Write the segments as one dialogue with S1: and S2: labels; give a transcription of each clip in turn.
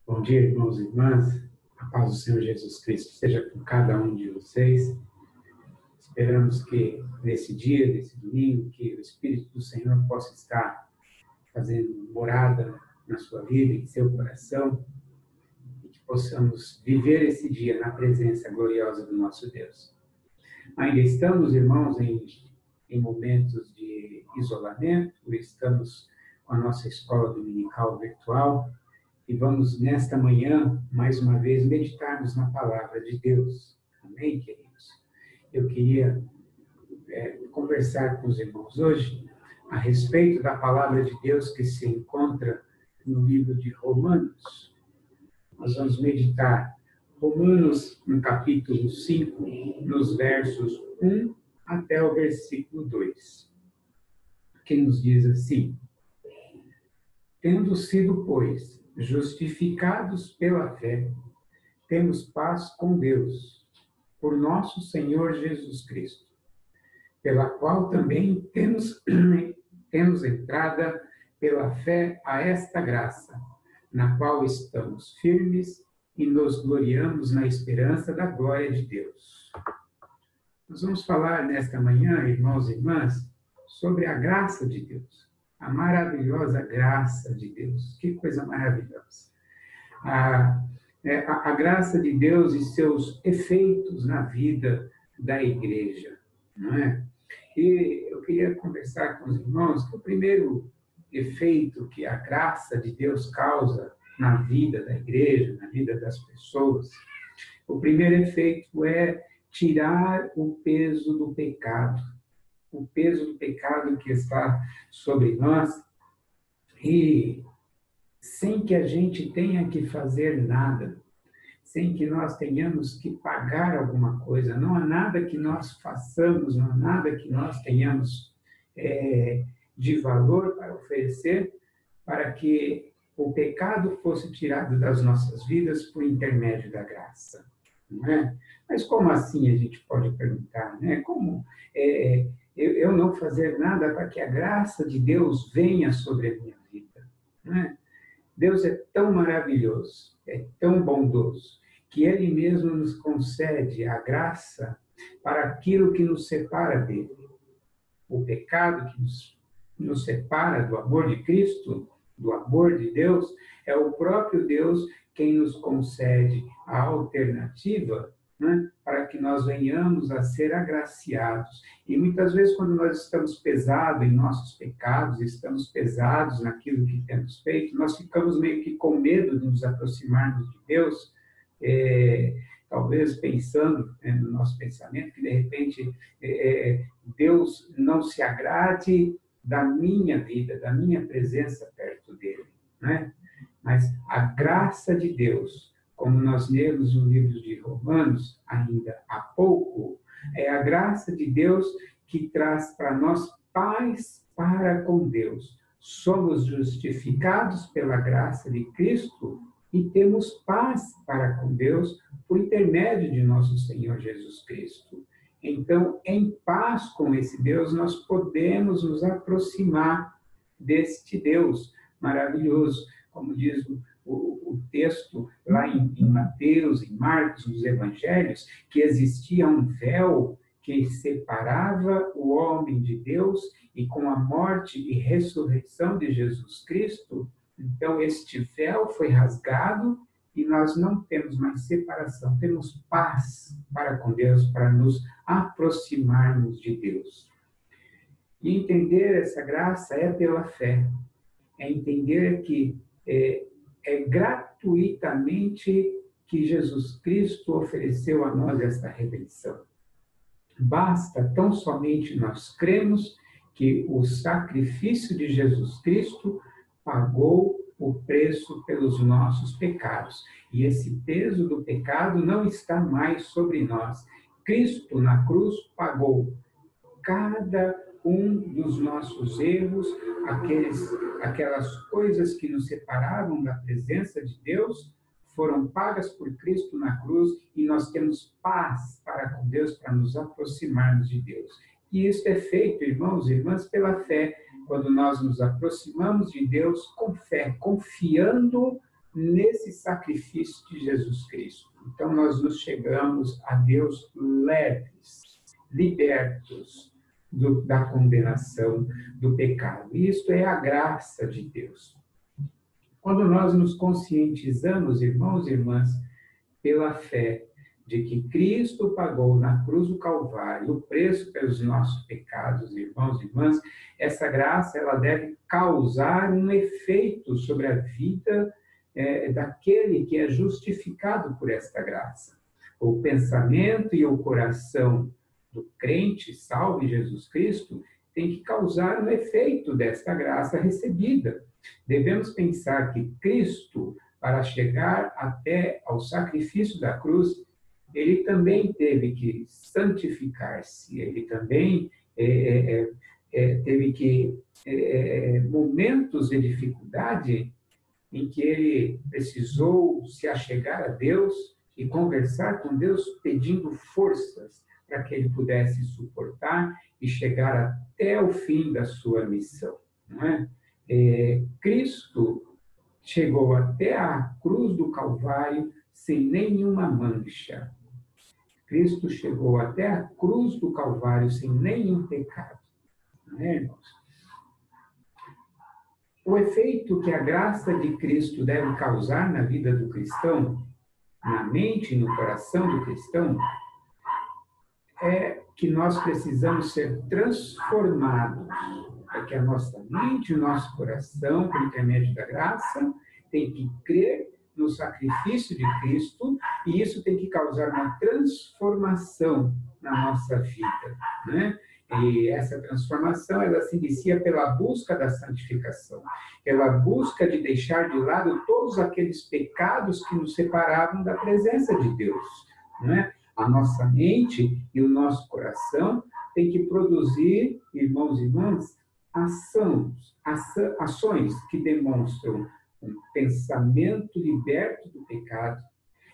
S1: Bom dia, irmãos e irmãs. A paz do Senhor Jesus Cristo seja com cada um de vocês. Esperamos que nesse dia, nesse domingo, que o Espírito do Senhor possa estar fazendo morada na sua vida, em seu coração, e que possamos viver esse dia na presença gloriosa do nosso Deus. Ainda estamos, irmãos, em momentos de isolamento, estamos com a nossa escola dominical virtual, e vamos, nesta manhã, mais uma vez, meditarmos na palavra de Deus. Amém, queridos? Eu queria conversar com os irmãos hoje a respeito da palavra de Deus que se encontra no livro de Romanos. Nós vamos meditar Romanos, no capítulo 5, nos versos 1 até o versículo 2, que nos diz assim: Tendo sido, pois, justificados pela fé, temos paz com Deus, por nosso Senhor Jesus Cristo, pela qual também temos entrada pela fé a esta graça, na qual estamos firmes e nos gloriamos na esperança da glória de Deus. Nós vamos falar nesta manhã, irmãos e irmãs, sobre a graça de Deus. A maravilhosa graça de Deus. Que coisa maravilhosa. A graça de Deus e seus efeitos na vida da igreja, não é? E eu queria conversar com os irmãos que o primeiro efeito que a graça de Deus causa na vida da igreja, na vida das pessoas, o primeiro efeito é tirar o peso do pecado. O peso do pecado que está sobre nós, e sem que a gente tenha que fazer nada, sem que nós tenhamos que pagar alguma coisa, não há nada que nós façamos, não há nada que nós tenhamos de valor para oferecer para que o pecado fosse tirado das nossas vidas por intermédio da graça, não é? Mas como assim, a gente pode perguntar, né? Como eu não fazer nada para que a graça de Deus venha sobre a minha vida, não é? Deus é tão maravilhoso, é tão bondoso, que Ele mesmo nos concede a graça para aquilo que nos separa dele. O pecado que nos separa do amor de Cristo, do amor de Deus, é o próprio Deus quem nos concede a alternativa, né, para que nós venhamos a ser agraciados. E muitas vezes, quando nós estamos pesados em nossos pecados, estamos pesados naquilo que temos feito, nós ficamos meio que com medo de nos aproximarmos de Deus, talvez pensando no nosso pensamento que, de repente, Deus não se agrade da minha vida, da minha presença perto dele, né? Mas a graça de Deus, como nós lemos no livro de Romanos, ainda há pouco, é a graça de Deus que traz para nós paz para com Deus. Somos justificados pela graça de Cristo e temos paz para com Deus por intermédio de nosso Senhor Jesus Cristo. Então, em paz com esse Deus, nós podemos nos aproximar deste Deus maravilhoso, como diz o texto lá em Mateus, em Marcos, nos Evangelhos, que existia um véu que separava o homem de Deus, e com a morte e ressurreição de Jesus Cristo, então este véu foi rasgado e nós não temos mais separação, temos paz para com Deus, para nos aproximarmos de Deus. E entender essa graça é pela fé, é entender que é gratuitamente que Jesus Cristo ofereceu a nós esta redenção. Basta tão somente nós cremos que o sacrifício de Jesus Cristo pagou o preço pelos nossos pecados. E esse peso do pecado não está mais sobre nós. Cristo na cruz pagou cada um dos nossos erros, aquelas coisas que nos separavam da presença de Deus, foram pagas por Cristo na cruz, e nós temos paz para com Deus, para nos aproximarmos de Deus. E isso é feito, irmãos e irmãs, pela fé, quando nós nos aproximamos de Deus com fé, confiando nesse sacrifício de Jesus Cristo. Então, nós nos chegamos a Deus leves, libertos da condenação do pecado. E isto é a graça de Deus. Quando nós nos conscientizamos, irmãos e irmãs, pela fé, de que Cristo pagou na cruz do Calvário o preço pelos nossos pecados, irmãos e irmãs, essa graça ela deve causar um efeito sobre a vida daquele que é justificado por esta graça. O pensamento e o coração do crente salvo em Jesus Cristo tem que causar um efeito desta graça recebida. Devemos pensar que Cristo, para chegar até ao sacrifício da cruz, ele também teve que santificar-se, ele também teve que momentos de dificuldade em que ele precisou se achegar a Deus e conversar com Deus, pedindo forças para que ele pudesse suportar e chegar até o fim da sua missão, não é? Cristo chegou até a cruz do Calvário sem nenhuma mancha. Cristo chegou até a cruz do Calvário sem nenhum pecado. Não é, irmãos? O efeito que a graça de Cristo deve causar na vida do cristão, na mente e no coração do cristão, é que nós precisamos ser transformados. É que a nossa mente e o nosso coração, por intermédio da graça, tem que crer no sacrifício de Cristo, e isso tem que causar uma transformação na nossa vida, né? E essa transformação, ela se inicia pela busca da santificação, pela busca de deixar de lado todos aqueles pecados que nos separavam da presença de Deus, né? A nossa mente e o nosso coração tem que produzir, irmãos e irmãs, ações que demonstram um pensamento liberto do pecado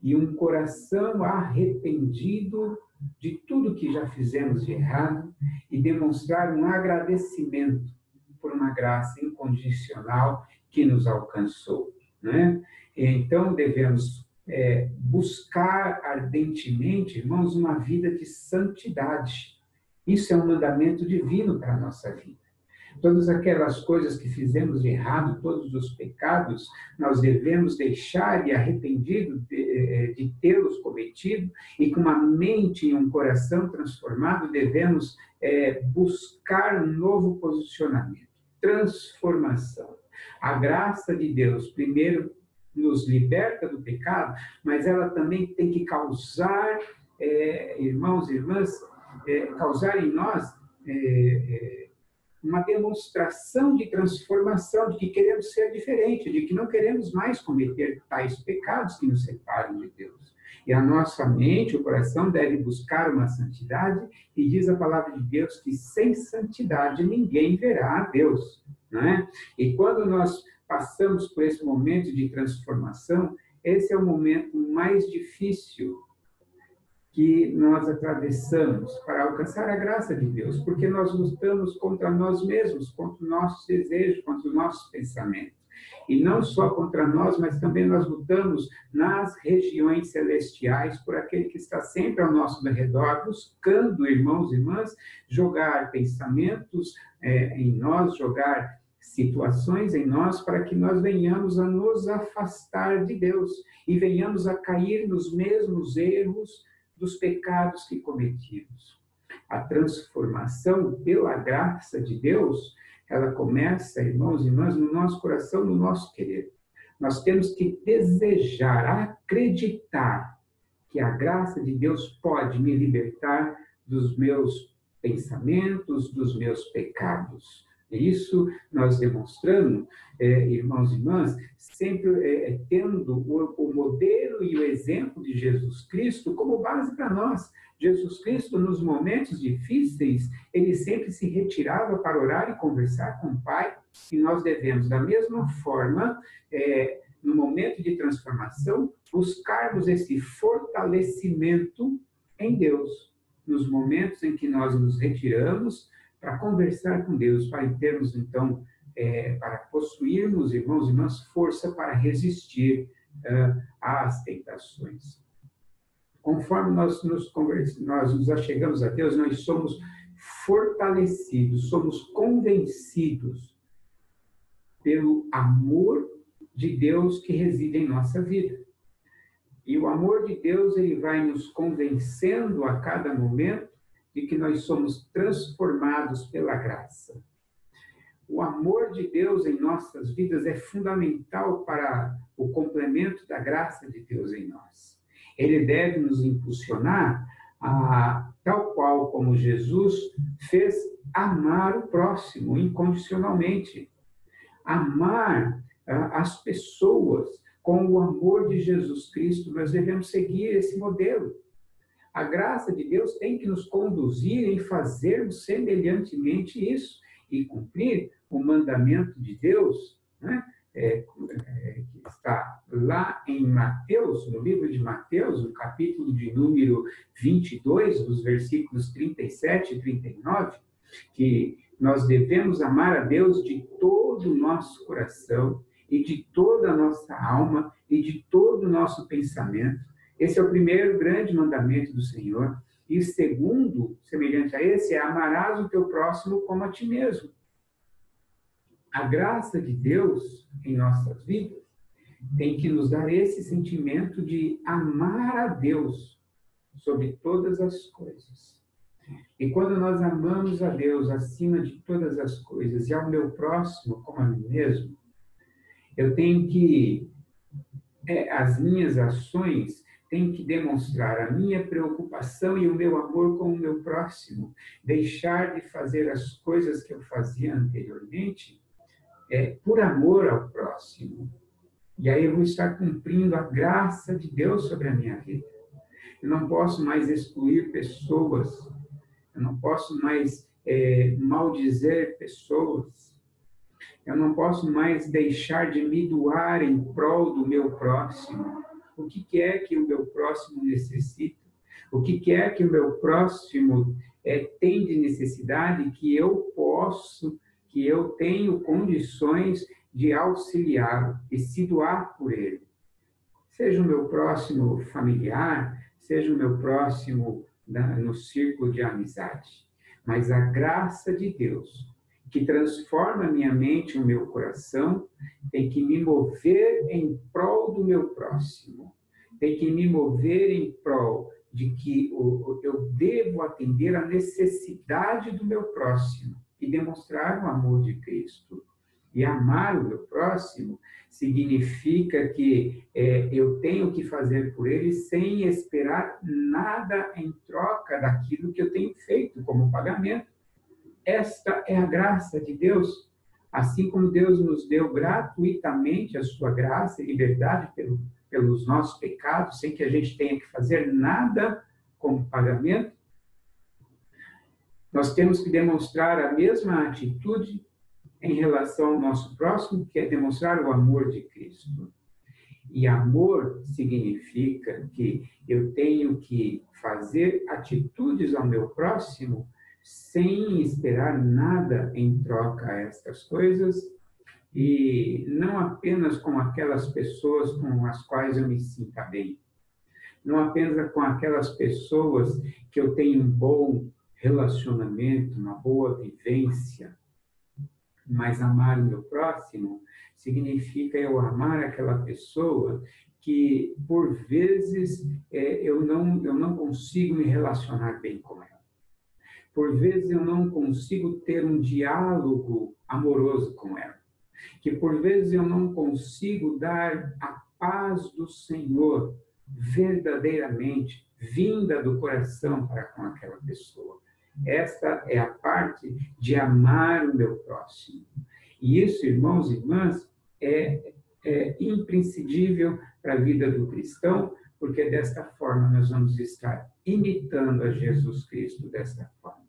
S1: e um coração arrependido de tudo que já fizemos de errado e demonstrar um agradecimento por uma graça incondicional que nos alcançou, né? Então, devemos buscar ardentemente, irmãos, uma vida de santidade. Isso é um mandamento divino para a nossa vida. Todas aquelas coisas que fizemos de errado, todos os pecados, nós devemos deixar e arrependido de tê-los cometido, e com uma mente e um coração transformado, devemos buscar um novo posicionamento, transformação. A graça de Deus, primeiro, nos liberta do pecado, mas ela também tem que causar, irmãos e irmãs, causar em nós uma demonstração de transformação, de que queremos ser diferente, de que não queremos mais cometer tais pecados que nos separam de Deus. E a nossa mente, o coração, deve buscar uma santidade, e diz a palavra de Deus que sem santidade ninguém verá a Deus, não é? E quando nós passamos por esse momento de transformação, esse é o momento mais difícil que nós atravessamos para alcançar a graça de Deus, porque nós lutamos contra nós mesmos, contra os nossos desejos, contra os nossos pensamentos. E não só contra nós, mas também nós lutamos nas regiões celestiais por aquele que está sempre ao nosso redor, buscando, irmãos e irmãs, jogar pensamentos em nós, jogar situações em nós, para que nós venhamos a nos afastar de Deus e venhamos a cair nos mesmos erros dos pecados que cometimos. A transformação pela graça de Deus, ela começa, irmãos e irmãs, no nosso coração, no nosso querer. Nós temos que desejar, acreditar que a graça de Deus pode me libertar dos meus pensamentos, dos meus pecados. Isso nós demonstramos, irmãos e irmãs, sempre tendo o modelo e o exemplo de Jesus Cristo como base para nós. Jesus Cristo, nos momentos difíceis, ele sempre se retirava para orar e conversar com o Pai, e nós devemos, da mesma forma, no momento de transformação, buscarmos esse fortalecimento em Deus, nos momentos em que nós nos retiramos para conversar com Deus, para termos, então, para possuirmos, irmãos e irmãs, força para resistir às tentações. Conforme nós nos achegamos a Deus, nós somos fortalecidos, somos convencidos pelo amor de Deus que reside em nossa vida. E o amor de Deus, ele vai nos convencendo a cada momento de que nós somos transformados pela graça. O amor de Deus em nossas vidas é fundamental para o complemento da graça de Deus em nós. Ele deve nos impulsionar a, tal qual como Jesus fez, amar o próximo incondicionalmente. Amar as pessoas com o amor de Jesus Cristo, nós devemos seguir esse modelo. A graça de Deus tem que nos conduzir em fazermos semelhantemente isso e cumprir o mandamento de Deus, né? Que está lá em Mateus, no livro de Mateus, no capítulo de número 22, dos versículos 37 e 39, que nós devemos amar a Deus de todo o nosso coração e de toda a nossa alma e de todo o nosso pensamento. Esse é o primeiro grande mandamento do Senhor. E o segundo, semelhante a esse, é amarás o teu próximo como a ti mesmo. A graça de Deus em nossas vidas tem que nos dar esse sentimento de amar a Deus sobre todas as coisas. E quando nós amamos a Deus acima de todas as coisas e ao meu próximo como a mim mesmo, eu tenho que, as minhas ações têm que demonstrar a minha preocupação e o meu amor com o meu próximo. Deixar de fazer as coisas que eu fazia anteriormente por amor ao próximo. E aí eu vou estar cumprindo a graça de Deus sobre a minha vida. Eu não posso mais excluir pessoas. Eu não posso mais maldizer pessoas. Eu não posso mais deixar de me doar em prol do meu próximo. O que é que o meu próximo necessita? O que é que o meu próximo tem de necessidade que eu posso, que eu tenho condições de auxiliá-lo e se doar por ele? Seja o meu próximo familiar, seja o meu próximo no círculo de amizade. Mas a graça de Deus, que transforma a minha mente e o meu coração, tem que me mover em prol do meu próximo. Tem que me mover em prol de que eu devo atender à necessidade do meu próximo e demonstrar o amor de Cristo. E amar o meu próximo significa que eu tenho que fazer por ele sem esperar nada em troca daquilo que eu tenho feito como pagamento. Esta é a graça de Deus. Assim como Deus nos deu gratuitamente a sua graça e liberdade pelos nossos pecados, sem que a gente tenha que fazer nada como pagamento, nós temos que demonstrar a mesma atitude em relação ao nosso próximo, que é demonstrar o amor de Cristo. E amor significa que eu tenho que fazer atitudes ao meu próximo sem esperar nada em troca a estas coisas, e não apenas com aquelas pessoas com as quais eu me sinta bem, não apenas com aquelas pessoas que eu tenho um bom relacionamento, uma boa vivência, mas amar o meu próximo significa eu amar aquela pessoa que, por vezes, eu não consigo me relacionar bem com ela. Por vezes eu não consigo ter um diálogo amoroso com ela. Que por vezes eu não consigo dar a paz do Senhor verdadeiramente, vinda do coração para com aquela pessoa. Esta é a parte de amar o meu próximo. E isso, irmãos e irmãs, é imprescindível para a vida do cristão, porque desta forma nós vamos estar imitando a Jesus Cristo desta forma.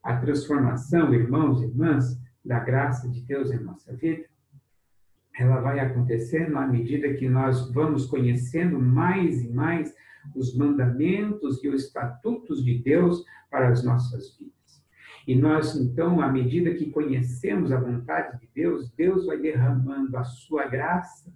S1: A transformação, irmãos e irmãs, da graça de Deus em nossa vida, ela vai acontecendo à medida que nós vamos conhecendo mais e mais os mandamentos e os estatutos de Deus para as nossas vidas. E nós, então, à medida que conhecemos a vontade de Deus, Deus vai derramando a sua graça.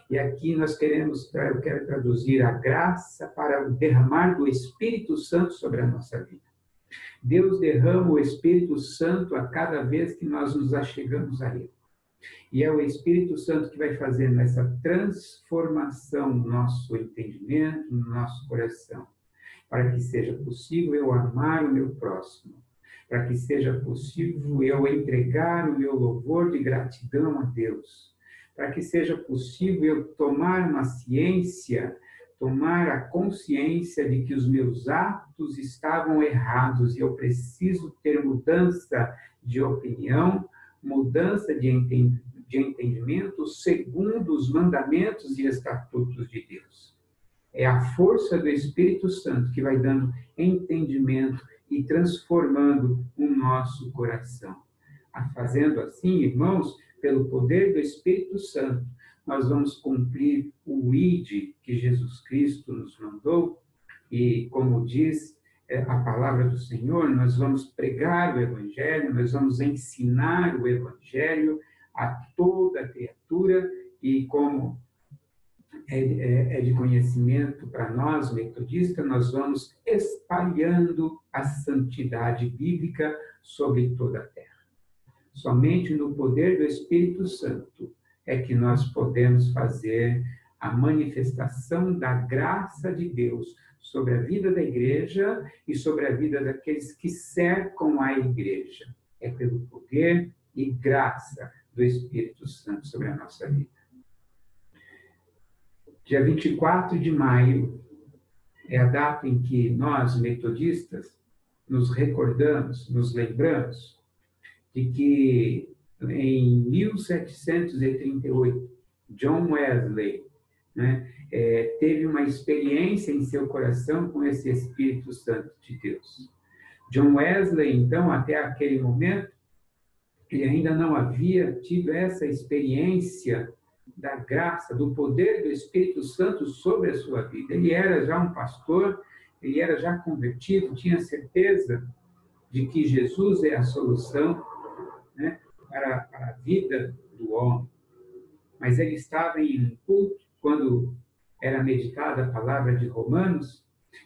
S1: E aqui eu quero traduzir a graça para o derramar do Espírito Santo sobre a nossa vida. Deus derrama o Espírito Santo a cada vez que nós nos achegamos a Ele. E é o Espírito Santo que vai fazendo essa transformação no nosso entendimento, no nosso coração, para que seja possível eu amar o meu próximo, para que seja possível eu entregar o meu louvor de gratidão a Deus, para que seja possível eu tomar uma ciência, tomar a consciência de que os meus atos estavam errados e eu preciso ter mudança de opinião, mudança de entendimento segundo os mandamentos e estatutos de Deus. É a força do Espírito Santo que vai dando entendimento e transformando o nosso coração. Fazendo assim, irmãos, pelo poder do Espírito Santo, nós vamos cumprir o ID que Jesus Cristo nos mandou, e como diz a palavra do Senhor, nós vamos pregar o Evangelho, nós vamos ensinar o Evangelho a toda criatura, e como é de conhecimento para nós, metodistas, nós vamos espalhando a santidade bíblica sobre toda a terra. Somente no poder do Espírito Santo é que nós podemos fazer a manifestação da graça de Deus sobre a vida da igreja e sobre a vida daqueles que cercam a igreja. É pelo poder e graça do Espírito Santo sobre a nossa vida. Dia 24 de maio é a data em que nós, metodistas, nos recordamos, nos lembramos de que em 1738, John Wesley, teve uma experiência em seu coração com esse Espírito Santo de Deus. John Wesley, então, até aquele momento, ele ainda não havia tido essa experiência da graça, do poder do Espírito Santo sobre a sua vida. Ele era já um pastor, ele era já convertido, tinha certeza de que Jesus é a solução, para a vida do homem. Mas ele estava em um culto, quando era meditada a palavra de Romanos,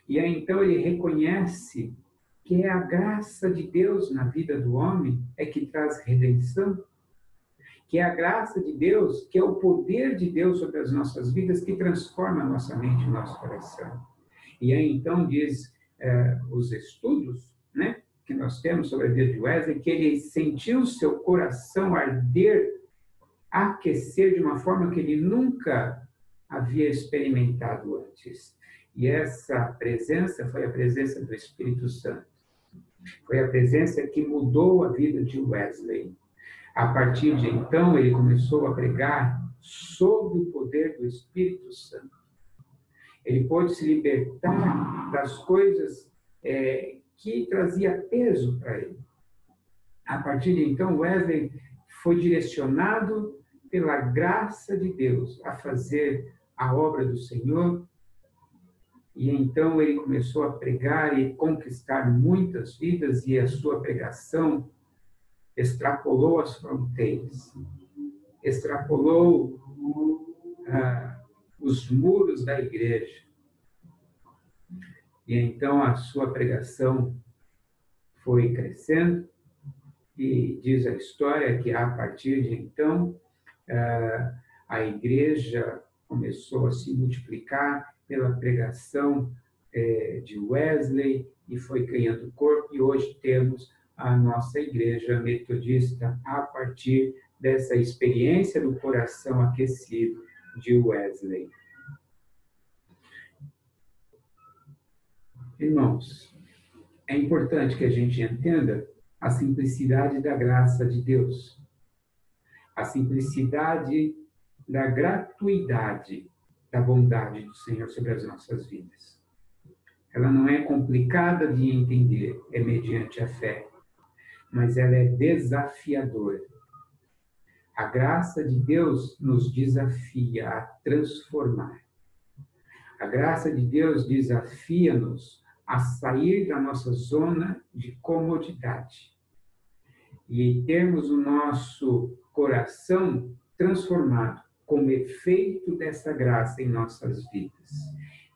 S1: e aí então ele reconhece que é a graça de Deus na vida do homem é que traz redenção, que é a graça de Deus, que é o poder de Deus sobre as nossas vidas que transforma a nossa mente e o nosso coração. E aí então diz os estudos, que nós temos sobre a vida de Wesley, que ele sentiu seu coração arder, aquecer de uma forma que ele nunca havia experimentado antes. E essa presença foi a presença do Espírito Santo. Foi a presença que mudou a vida de Wesley. A partir de então, ele começou a pregar sob o poder do Espírito Santo. Ele pôde se libertar das coisas que trazia peso para ele. A partir de então, Wesley foi direcionado pela graça de Deus a fazer a obra do Senhor, e então ele começou a pregar e conquistar muitas vidas, e a sua pregação extrapolou as fronteiras, extrapolou os muros da igreja. E então a sua pregação foi crescendo, e diz a história que a partir de então a igreja começou a se multiplicar pela pregação de Wesley e foi ganhando corpo, e hoje temos a nossa igreja metodista a partir dessa experiência do coração aquecido de Wesley. Irmãos, é importante que a gente entenda a simplicidade da graça de Deus, a simplicidade da gratuidade da bondade do Senhor sobre as nossas vidas. Ela não é complicada de entender, é mediante a fé, mas ela é desafiadora. A graça de Deus nos desafia a transformar. A graça de Deus desafia-nos a sair da nossa zona de comodidade. e termos o nosso coração transformado como efeito dessa graça em nossas vidas.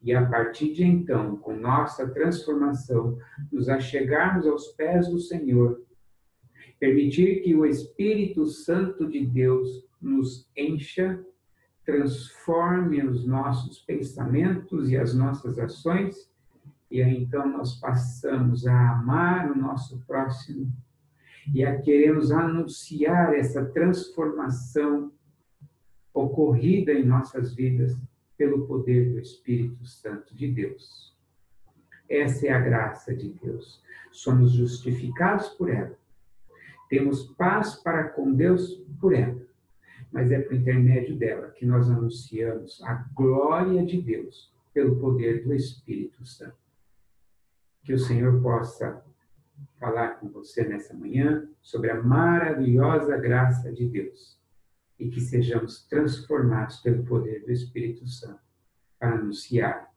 S1: E a partir de então, com nossa transformação, nos achegarmos aos pés do Senhor, permitir que o Espírito Santo de Deus nos encha, transforme os nossos pensamentos e as nossas ações, e aí então nós passamos a amar o nosso próximo e a queremos anunciar essa transformação ocorrida em nossas vidas pelo poder do Espírito Santo de Deus. Essa é a graça de Deus. Somos justificados por ela. Temos paz para com Deus por ela. Mas é por intermédio dela que nós anunciamos a glória de Deus pelo poder do Espírito Santo. Que o Senhor possa falar com você nessa manhã sobre a maravilhosa graça de Deus e que sejamos transformados pelo poder do Espírito Santo para anunciar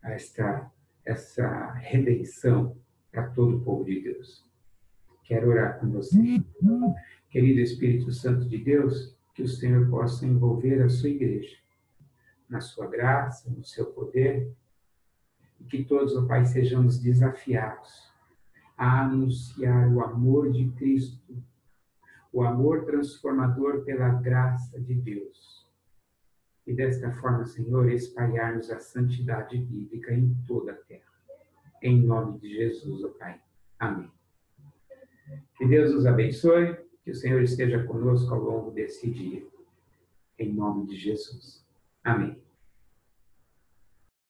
S1: essa redenção para todo o povo de Deus. Quero orar com você. Querido Espírito Santo de Deus, que o Senhor possa envolver a sua igreja na sua graça, no seu poder, e que todos, ó Pai, sejamos desafiados a anunciar o amor de Cristo, o amor transformador pela graça de Deus. E desta forma, Senhor, espalharmos a santidade bíblica em toda a terra. Em nome de Jesus, ó Pai. Amém. Que Deus nos abençoe, que o Senhor esteja conosco ao longo desse dia. Em nome de Jesus. Amém.